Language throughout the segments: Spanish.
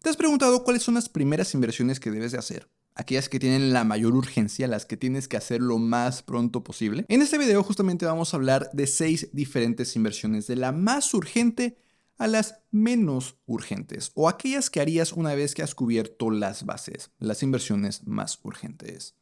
¿Te has preguntado cuáles son las primeras inversiones que debes de hacer? Aquellas que tienen la mayor urgencia, las que tienes que hacer lo más pronto posible. En este video justamente vamos a hablar de 6 diferentes inversiones, de la más urgente a las menos urgentes, o aquellas que harías una vez que has cubierto las bases, las inversiones más urgentes.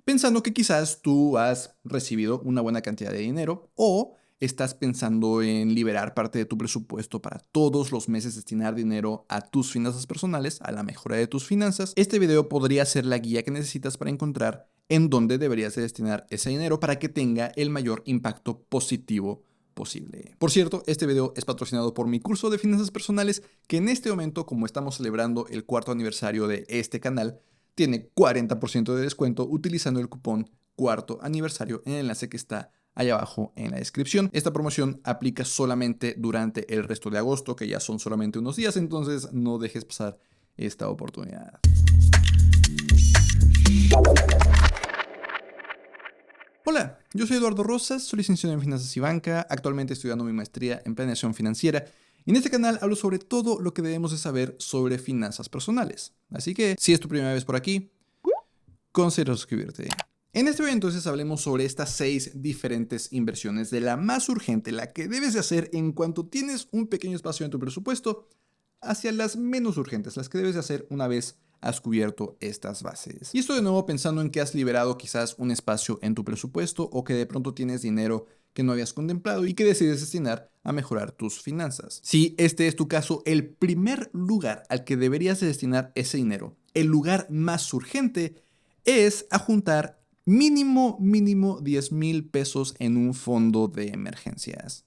Pensando que quizás tú has recibido una buena cantidad de dinero o estás pensando en liberar parte de tu presupuesto para todos los meses destinar dinero a tus finanzas personales, a la mejora de tus finanzas, este video podría ser la guía que necesitas para encontrar en dónde deberías de destinar ese dinero para que tenga el mayor impacto positivo posible. Por cierto, este video es patrocinado por mi curso de finanzas personales que en este momento, como estamos celebrando el 4º aniversario de este canal, tiene 40% de descuento utilizando el cupón 4º aniversario en el enlace que está allá abajo en la descripción. Esta promoción aplica solamente durante el resto de agosto, que ya son solamente unos días, entonces no dejes pasar esta oportunidad. Hola, yo soy Eduardo Rosas, soy licenciado en Finanzas y Banca, actualmente estudiando mi maestría en Planeación Financiera, y en este canal hablo sobre todo lo que debemos de saber sobre finanzas personales. Así que, si es tu primera vez por aquí, considera suscribirte. En este video entonces hablemos sobre estas 6 diferentes inversiones, de la más urgente, la que debes de hacer en cuanto tienes un pequeño espacio en tu presupuesto, hacia las menos urgentes, las que debes de hacer una vez has cubierto estas bases. Y esto de nuevo pensando en que has liberado quizás un espacio en tu presupuesto o que de pronto tienes dinero que no habías contemplado y que decides destinar a mejorar tus finanzas. Si este es tu caso, el primer lugar al que deberías de destinar ese dinero, el lugar más urgente, es a juntar mínimo 10,000 pesos en un fondo de emergencias.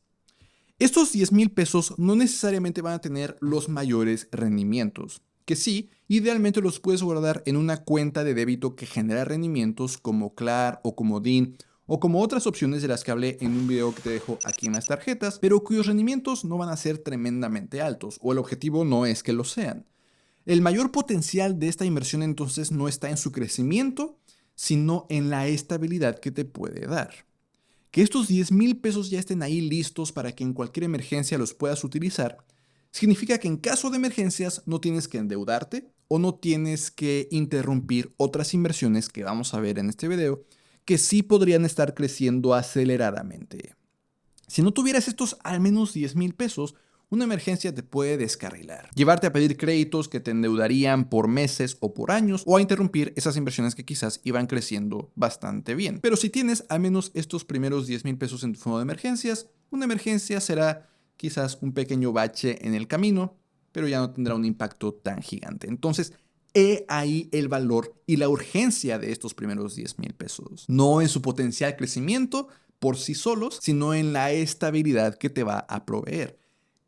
Estos 10,000 pesos no necesariamente van a tener los mayores rendimientos, que sí, idealmente los puedes guardar en una cuenta de débito que genera rendimientos como Klar o Comodín o como otras opciones de las que hablé en un video que te dejo aquí en las tarjetas, pero cuyos rendimientos no van a ser tremendamente altos, o el objetivo no es que lo sean. El mayor potencial de esta inversión entonces no está en su crecimiento, sino en la estabilidad que te puede dar. Que estos 10,000 pesos ya estén ahí listos para que en cualquier emergencia los puedas utilizar, significa que en caso de emergencias no tienes que endeudarte o no tienes que interrumpir otras inversiones que vamos a ver en este video, que sí podrían estar creciendo aceleradamente. Si no tuvieras estos al menos 10,000 pesos, una emergencia te puede descarrilar, llevarte a pedir créditos que te endeudarían por meses o por años, o a interrumpir esas inversiones que quizás iban creciendo bastante bien. Pero si tienes al menos estos primeros 10,000 pesos en tu fondo de emergencias, una emergencia será quizás un pequeño bache en el camino, pero ya no tendrá un impacto tan gigante. Entonces, he ahí el valor y la urgencia de estos primeros 10,000 pesos. No en su potencial crecimiento por sí solos, sino en la estabilidad que te va a proveer,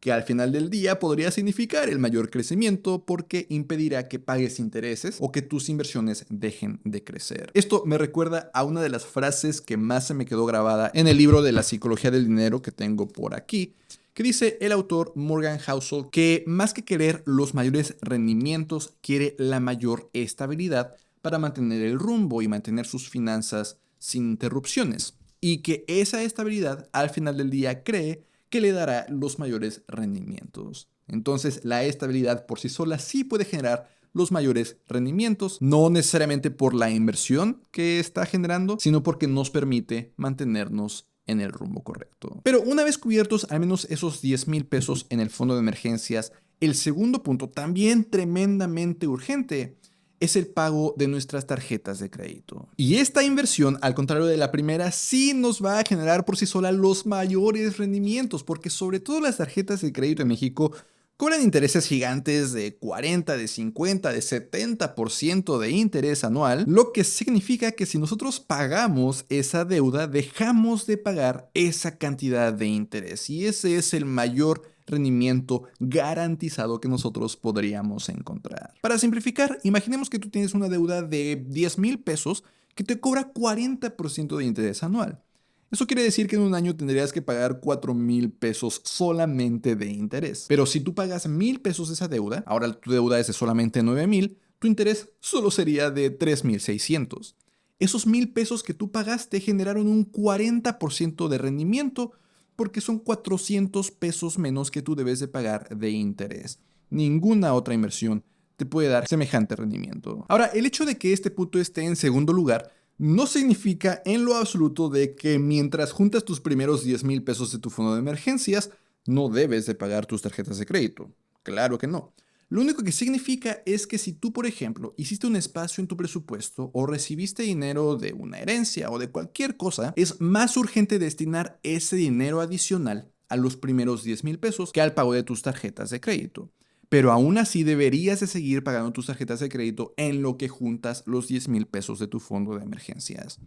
que al final del día podría significar el mayor crecimiento porque impedirá que pagues intereses o que tus inversiones dejen de crecer. Esto me recuerda a una de las frases que más se me quedó grabada en el libro de la psicología del dinero que tengo por aquí, que dice el autor Morgan Housel que más que querer los mayores rendimientos, quiere la mayor estabilidad para mantener el rumbo y mantener sus finanzas sin interrupciones. Y que esa estabilidad al final del día cree que le dará los mayores rendimientos. Entonces, la estabilidad por sí sola sí puede generar los mayores rendimientos, no necesariamente por la inversión que está generando, sino porque nos permite mantenernos en el rumbo correcto. Pero una vez cubiertos al menos esos 10,000 pesos en el fondo de emergencias, el segundo punto, también tremendamente urgente, es el pago de nuestras tarjetas de crédito. Y esta inversión, al contrario de la primera, sí nos va a generar por sí sola los mayores rendimientos, porque sobre todo las tarjetas de crédito en México cobran intereses gigantes de 40, de 50, de 70% de interés anual, lo que significa que si nosotros pagamos esa deuda, dejamos de pagar esa cantidad de interés. Y ese es el mayor rendimiento garantizado que nosotros podríamos encontrar. Para simplificar, imaginemos que tú tienes una deuda de 10,000 pesos que te cobra 40% de interés anual. Eso quiere decir que en un año tendrías que pagar 4,000 pesos solamente de interés. Pero si tú pagas 1,000 pesos de esa deuda, ahora tu deuda es de solamente 9,000, tu interés solo sería de 3,600. Esos 1,000 pesos que tú pagaste generaron un 40% de rendimiento porque son 400 pesos menos que tú debes de pagar de interés. Ninguna otra inversión te puede dar semejante rendimiento. Ahora, el hecho de que este punto esté en segundo lugar no significa en lo absoluto de que mientras juntas tus primeros 10,000 pesos de tu fondo de emergencias, no debes de pagar tus tarjetas de crédito. Claro que no. Lo único que significa es que si tú, por ejemplo, hiciste un espacio en tu presupuesto o recibiste dinero de una herencia o de cualquier cosa, es más urgente destinar ese dinero adicional a los primeros 10,000 pesos que al pago de tus tarjetas de crédito. Pero aún así deberías de seguir pagando tus tarjetas de crédito en lo que juntas los 10,000 pesos de tu fondo de emergencias.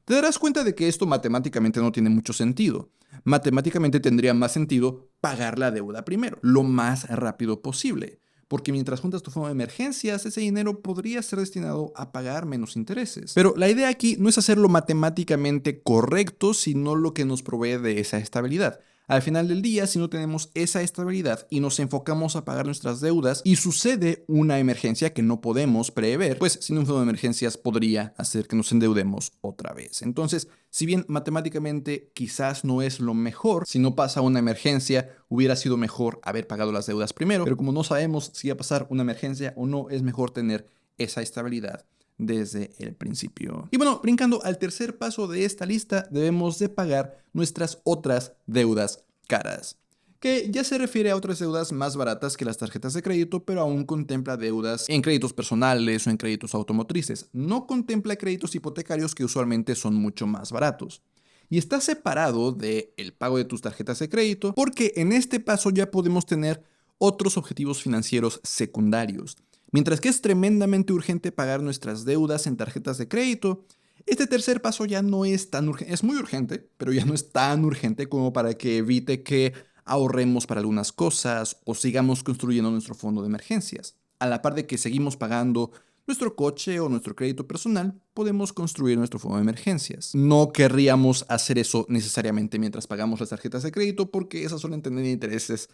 Te darás cuenta de que esto matemáticamente no tiene mucho sentido. Matemáticamente tendría más sentido pagar la deuda primero, lo más rápido posible. Porque mientras juntas tu fondo de emergencias, ese dinero podría ser destinado a pagar menos intereses. Pero la idea aquí no es hacerlo matemáticamente correcto, sino lo que nos provee de esa estabilidad. Al final del día, si no tenemos esa estabilidad y nos enfocamos a pagar nuestras deudas y sucede una emergencia que no podemos prever, pues sin un fondo de emergencias podría hacer que nos endeudemos otra vez. Entonces, si bien matemáticamente quizás no es lo mejor, si no pasa una emergencia, hubiera sido mejor haber pagado las deudas primero, pero como no sabemos si va a pasar una emergencia o no, es mejor tener esa estabilidad desde el principio. Y bueno, brincando al tercer paso de esta lista, debemos de pagar nuestras otras deudas caras, que ya se refiere a otras deudas más baratas que las tarjetas de crédito, pero aún contempla deudas en créditos personales o en créditos automotrices. No contempla créditos hipotecarios que usualmente son mucho más baratos. Y está separado del pago de tus tarjetas de crédito porque en este paso ya podemos tener otros objetivos financieros secundarios. Mientras que es tremendamente urgente pagar nuestras deudas en tarjetas de crédito, este tercer paso ya no es tan urgente. Es muy urgente, pero ya no es tan urgente como para que evite que ahorremos para algunas cosas o sigamos construyendo nuestro fondo de emergencias. A la par de que seguimos pagando nuestro coche o nuestro crédito personal, podemos construir nuestro fondo de emergencias. No querríamos hacer eso necesariamente mientras pagamos las tarjetas de crédito porque esas suelen tener intereses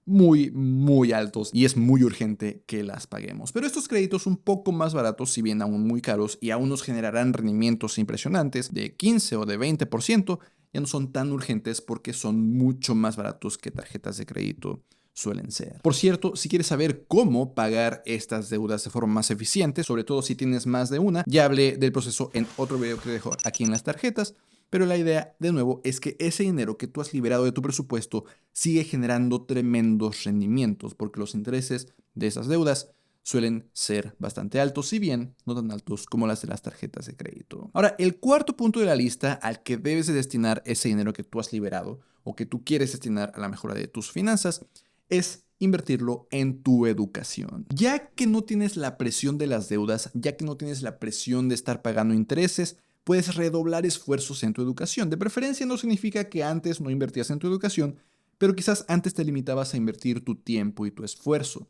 muy altos y es muy urgente que las paguemos. Pero estos créditos un poco más baratos, si bien aún muy caros y aún nos generarán rendimientos impresionantes de 15 o de 20%, ya no son tan urgentes porque son mucho más baratos que tarjetas de crédito suelen ser. Por cierto, si quieres saber cómo pagar estas deudas de forma más eficiente, sobre todo si tienes más de una, ya hablé del proceso en otro video que dejo aquí en las tarjetas. Pero la idea, de nuevo, es que ese dinero que tú has liberado de tu presupuesto sigue generando tremendos rendimientos, porque los intereses de esas deudas suelen ser bastante altos, si bien no tan altos como las de las tarjetas de crédito. Ahora, el cuarto punto de la lista al que debes de destinar ese dinero que tú has liberado o que tú quieres destinar a la mejora de tus finanzas es invertirlo en tu educación. Ya que no tienes la presión de las deudas, ya que no tienes la presión de estar pagando intereses, puedes redoblar esfuerzos en tu educación. De preferencia no significa que antes no invertías en tu educación, pero quizás antes te limitabas a invertir tu tiempo y tu esfuerzo.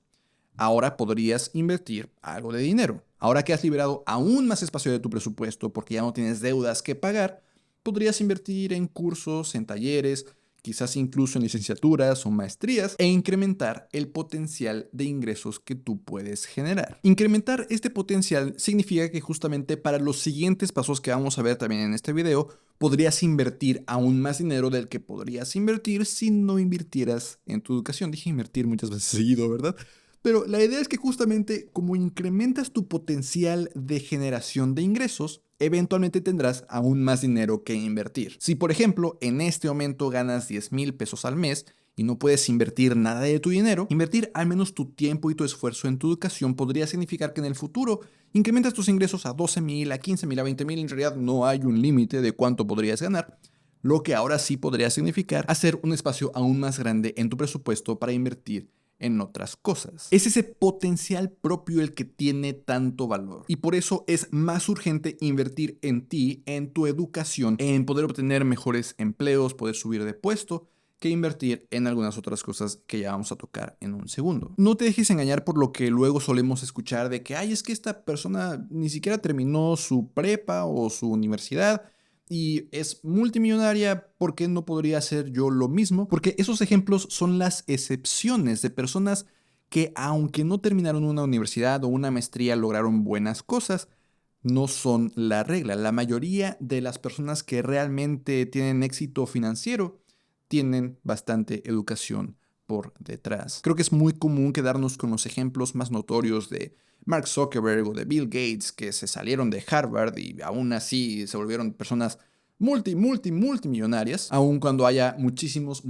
Ahora podrías invertir algo de dinero. Ahora que has liberado aún más espacio de tu presupuesto porque ya no tienes deudas que pagar, podrías invertir en cursos, en talleres, quizás incluso en licenciaturas o maestrías, e incrementar el potencial de ingresos que tú puedes generar. Incrementar este potencial significa que justamente para los siguientes pasos que vamos a ver también en este video, podrías invertir aún más dinero del que podrías invertir si no invirtieras en tu educación. Dije invertir muchas veces seguido, ¿verdad? Pero la idea es que justamente como incrementas tu potencial de generación de ingresos, eventualmente tendrás aún más dinero que invertir. Si por ejemplo en este momento ganas 10,000 pesos al mes y no puedes invertir nada de tu dinero, invertir al menos tu tiempo y tu esfuerzo en tu educación podría significar que en el futuro incrementas tus ingresos a 12,000, a 15,000, a 20,000. En realidad no hay un límite de cuánto podrías ganar. Lo que ahora sí podría significar hacer un espacio aún más grande en tu presupuesto para invertir en otras cosas. Es ese potencial propio el que tiene tanto valor. Y por eso es más urgente invertir en ti, en tu educación, en poder obtener mejores empleos, poder subir de puesto, que invertir en algunas otras cosas que ya vamos a tocar en un segundo. No te dejes engañar por lo que luego solemos escuchar de que, ay, es que esta persona ni siquiera terminó su prepa o su universidad y es multimillonaria, ¿por qué no podría hacer yo lo mismo? Porque esos ejemplos son las excepciones de personas que, aunque no terminaron una universidad o una maestría, lograron buenas cosas, no son la regla. La mayoría de las personas que realmente tienen éxito financiero tienen bastante educación por detrás. Creo que es muy común quedarnos con los ejemplos más notorios de Mark Zuckerberg o de Bill Gates, que se salieron de Harvard y aún así se volvieron personas multimillonarias, aun cuando haya muchísimos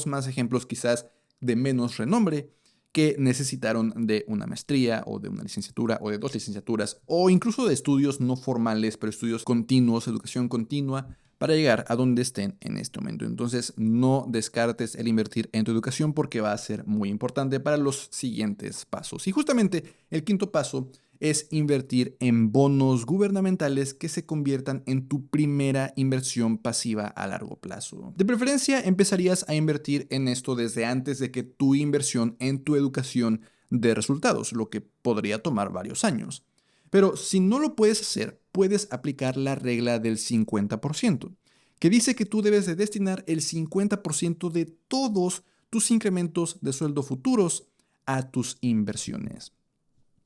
más ejemplos quizás de menos renombre que necesitaron de una maestría o de una licenciatura o de 2 licenciaturas o incluso de estudios no formales, pero estudios continuos, educación continua, para llegar a donde estén en este momento. Entonces, no descartes el invertir en tu educación porque va a ser muy importante para los siguientes pasos. Y justamente el quinto paso es invertir en bonos gubernamentales que se conviertan en tu primera inversión pasiva a largo plazo. De preferencia, empezarías a invertir en esto desde antes de que tu inversión en tu educación dé resultados, lo que podría tomar varios años. Pero si no lo puedes hacer, puedes aplicar la regla del 50%, que dice que tú debes de destinar el 50% de todos tus incrementos de sueldo futuros a tus inversiones.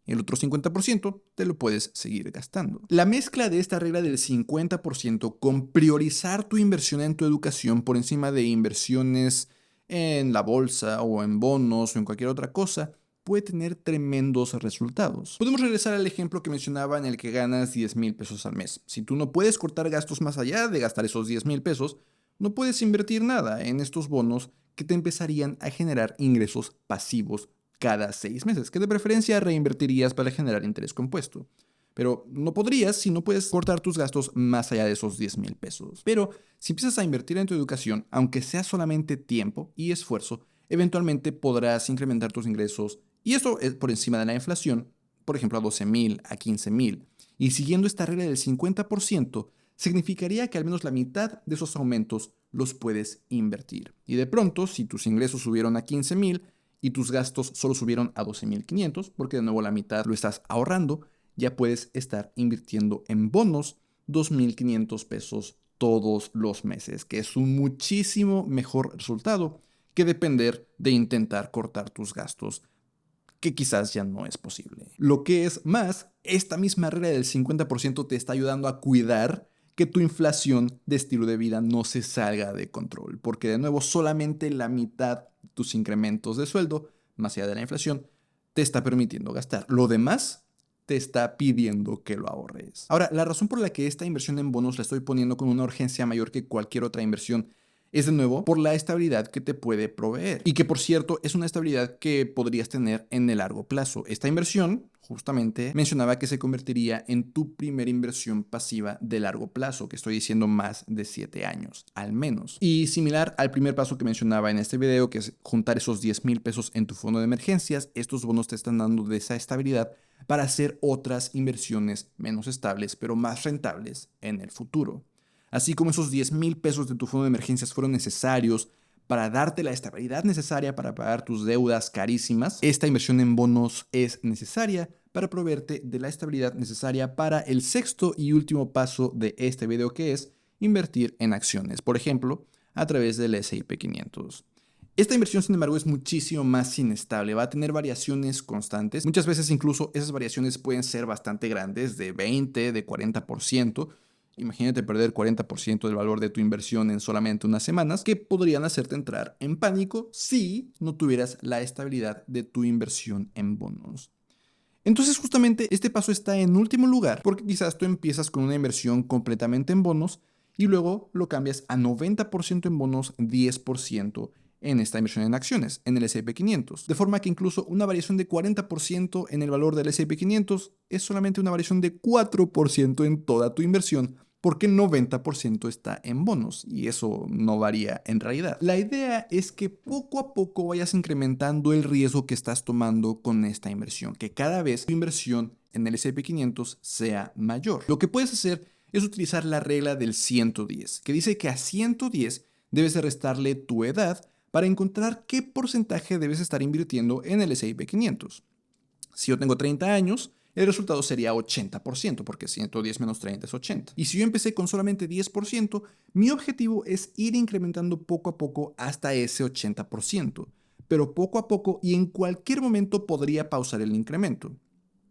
El otro 50% te lo puedes seguir gastando. La mezcla de esta regla del 50% con priorizar tu inversión en tu educación por encima de inversiones en la bolsa o en bonos o en cualquier otra cosa puede tener tremendos resultados. Podemos regresar al ejemplo que mencionaba en el que ganas 10,000 pesos al mes. Si tú no puedes cortar gastos más allá de gastar esos 10,000 pesos, no puedes invertir nada en estos bonos que te empezarían a generar ingresos pasivos cada 6 meses, que de preferencia reinvertirías para generar interés compuesto. Pero no podrías si no puedes cortar tus gastos más allá de esos 10,000 pesos. Pero si empiezas a invertir en tu educación, aunque sea solamente tiempo y esfuerzo, eventualmente podrás incrementar tus ingresos, y esto es por encima de la inflación, por ejemplo a 12,000, a 15,000. Y siguiendo esta regla del 50%, significaría que al menos la mitad de esos aumentos los puedes invertir. Y de pronto, si tus ingresos subieron a 15,000, y tus gastos solo subieron a 12,500, porque de nuevo la mitad lo estás ahorrando, ya puedes estar invirtiendo en bonos 2,500 pesos todos los meses, que es un muchísimo mejor resultado que depender de intentar cortar tus gastos, que quizás ya no es posible. Lo que es más, esta misma regla del 50% te está ayudando a cuidar que tu inflación de estilo de vida no se salga de control, porque de nuevo solamente la mitad de tus incrementos de sueldo, más allá de la inflación, te está permitiendo gastar. Lo demás te está pidiendo que lo ahorres. Ahora, la razón por la que esta inversión en bonos la estoy poniendo con una urgencia mayor que cualquier otra inversión es de nuevo por la estabilidad que te puede proveer. Y que por cierto es una estabilidad que podrías tener en el largo plazo. Esta inversión justamente mencionaba que se convertiría en tu primera inversión pasiva de largo plazo, que estoy diciendo más de 7 años, al menos. Y similar al primer paso que mencionaba en este video, que es juntar esos 10,000 pesos en tu fondo de emergencias, estos bonos te están dando de esa estabilidad para hacer otras inversiones menos estables, pero más rentables en el futuro. Así como esos 10,000 pesos de tu fondo de emergencias fueron necesarios para darte la estabilidad necesaria para pagar tus deudas carísimas, esta inversión en bonos es necesaria para proveerte de la estabilidad necesaria para el sexto y último paso de este video, que es invertir en acciones, por ejemplo, a través del S&P 500. Esta inversión, sin embargo, es muchísimo más inestable, va a tener variaciones constantes. Muchas veces incluso esas variaciones pueden ser bastante grandes, de 20, de 40%. Imagínate perder 40% del valor de tu inversión en solamente unas semanas, que podrían hacerte entrar en pánico si no tuvieras la estabilidad de tu inversión en bonos. Entonces justamente este paso está en último lugar, porque quizás tú empiezas con una inversión completamente en bonos y luego lo cambias a 90% en bonos, 10% en esta inversión en acciones, en el S&P 500. De forma que incluso una variación de 40% en el valor del S&P 500 es solamente una variación de 4% en toda tu inversión, porque el 90% está en bonos y eso no varía en realidad. La idea es que poco a poco vayas incrementando el riesgo que estás tomando con esta inversión, que cada vez tu inversión en el S&P 500 sea mayor. Lo que puedes hacer es utilizar la regla del 110, que dice que a 110 debes de restarle tu edad para encontrar qué porcentaje debes estar invirtiendo en el S&P 500. Si yo tengo 30 años, el resultado sería 80%, porque 110 menos 30 es 80. Y si yo empecé con solamente 10%, mi objetivo es ir incrementando poco a poco hasta ese 80%. Pero poco a poco y en cualquier momento podría pausar el incremento.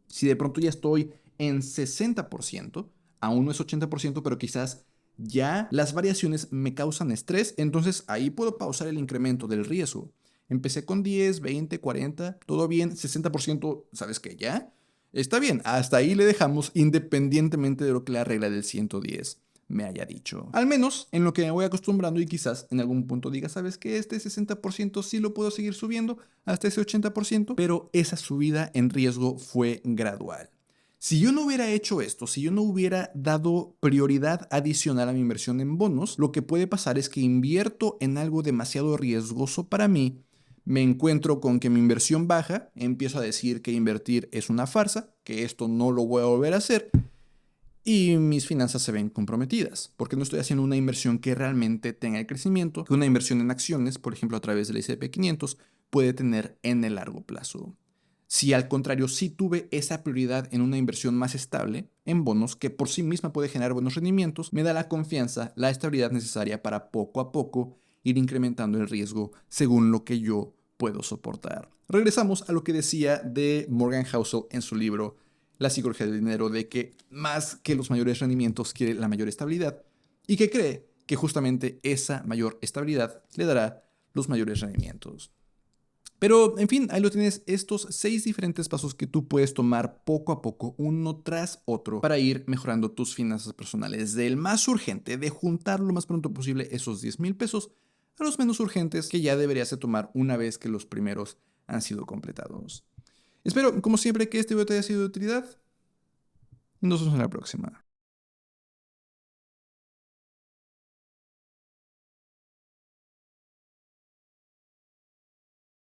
Si de pronto ya estoy en 60%, aún no es 80%, pero quizás ya las variaciones me causan estrés, entonces ahí puedo pausar el incremento del riesgo. Empecé con 10, 20, 40, todo bien, 60%, ¿sabes qué? Ya está bien, hasta ahí le dejamos independientemente de lo que la regla del 110 me haya dicho. Al menos en lo que me voy acostumbrando y quizás en algún punto diga, ¿sabes qué? Este 60% sí lo puedo seguir subiendo hasta ese 80%, pero esa subida en riesgo fue gradual. Si yo no hubiera hecho esto, si yo no hubiera dado prioridad adicional a mi inversión en bonos, lo que puede pasar es que invierto en algo demasiado riesgoso para mí, me encuentro con que mi inversión baja, empiezo a decir que invertir es una farsa, que esto no lo voy a volver a hacer y mis finanzas se ven comprometidas, porque no estoy haciendo una inversión que realmente tenga el crecimiento que una inversión en acciones, por ejemplo a través del S&P 500, puede tener en el largo plazo. Si al contrario sí tuve esa prioridad en una inversión más estable, en bonos, que por sí misma puede generar buenos rendimientos, me da la confianza, la estabilidad necesaria para poco a poco ir incrementando el riesgo según lo que yo puedo soportar. Regresamos a lo que decía de Morgan Housel en su libro La psicología del dinero, de que más que los mayores rendimientos quiere la mayor estabilidad y que cree que justamente esa mayor estabilidad le dará los mayores rendimientos. Pero, en fin, ahí lo tienes, estos 6 diferentes pasos que tú puedes tomar poco a poco, uno tras otro, para ir mejorando tus finanzas personales. Del más urgente, de juntar lo más pronto posible esos 10,000 pesos, a los menos urgentes que ya deberías de tomar una vez que los primeros han sido completados. Espero, como siempre, que este video te haya sido de utilidad y nos vemos en la próxima.